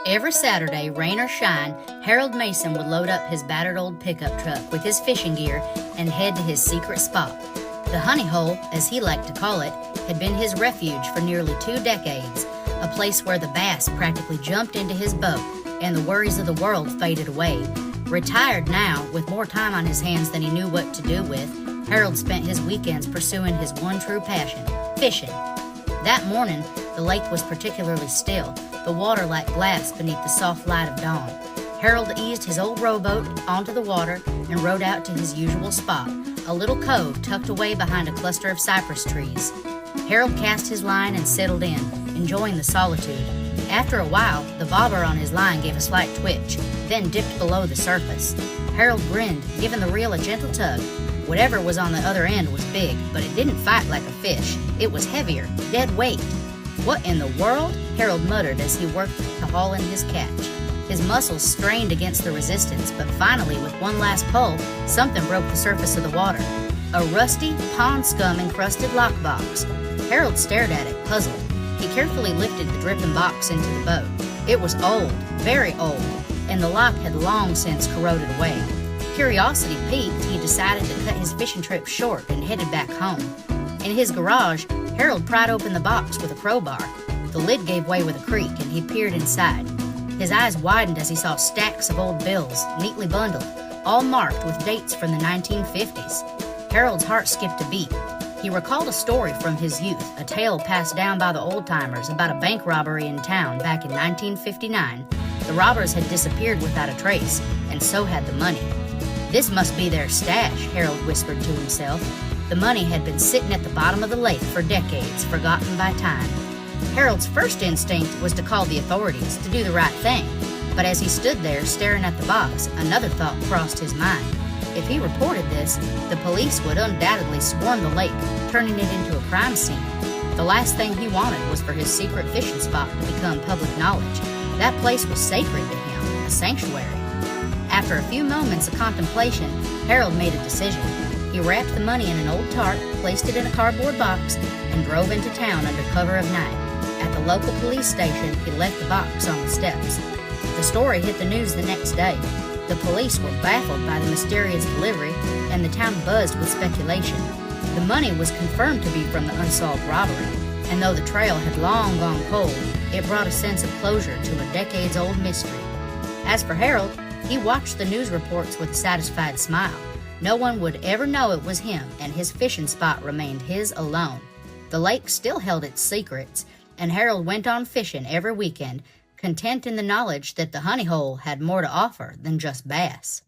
Every Saturday, rain or shine, Harold Mason would load up his battered old pickup truck with his fishing gear and head to his secret spot. The honey hole, as he liked to call it, had been his refuge for nearly 2 decades, a place where the bass practically jumped into his boat and the worries of the world faded away. Retired now, with more time on his hands than he knew what to do with, Harold spent his weekends pursuing his one true passion, fishing. That morning, the lake was particularly still, the water like glass beneath the soft light of dawn. Harold eased his old rowboat onto the water and rowed out to his usual spot, a little cove tucked away behind a cluster of cypress trees. Harold cast his line and settled in, enjoying the solitude. After a while, the bobber on his line gave a slight twitch, then dipped below the surface. Harold grinned, giving the reel a gentle tug. Whatever was on the other end was big, but it didn't fight like a fish. It was heavier, dead weight. "What in the world?" Harold muttered as he worked to haul in his catch. His muscles strained against the resistance, but finally, with one last pull, something broke the surface of the water. A rusty, pond scum-encrusted lockbox. Harold stared at it, puzzled. He carefully lifted the dripping box into the boat. It was old, very old, and the lock had long since corroded away. Curiosity piqued, he decided to cut his fishing trip short and headed back home. In his garage, Harold pried open the box with a crowbar. The lid gave way with a creak, and he peered inside. His eyes widened as he saw stacks of old bills, neatly bundled, all marked with dates from the 1950s. Harold's heart skipped a beat. He recalled a story from his youth, a tale passed down by the old-timers about a bank robbery in town back in 1959. The robbers had disappeared without a trace, and so had the money. "This must be their stash," Harold whispered to himself. The money had been sitting at the bottom of the lake for decades, forgotten by time. Harold's first instinct was to call the authorities, to do the right thing. But as he stood there staring at the box, another thought crossed his mind. If he reported this, the police would undoubtedly swarm the lake, turning it into a crime scene. The last thing he wanted was for his secret fishing spot to become public knowledge. That place was sacred to him, a sanctuary. After a few moments of contemplation, Harold made a decision. He wrapped the money in an old tarp, placed it in a cardboard box, and drove into town under cover of night. At the local police station, he left the box on the steps. The story hit the news the next day. The police were baffled by the mysterious delivery, and the town buzzed with speculation. The money was confirmed to be from the unsolved robbery, and though the trail had long gone cold, it brought a sense of closure to a decades-old mystery. As for Harold, he watched the news reports with a satisfied smile. No one would ever know it was him, and his fishing spot remained his alone. The lake still held its secrets, and Harold went on fishing every weekend, content in the knowledge that the honey hole had more to offer than just bass.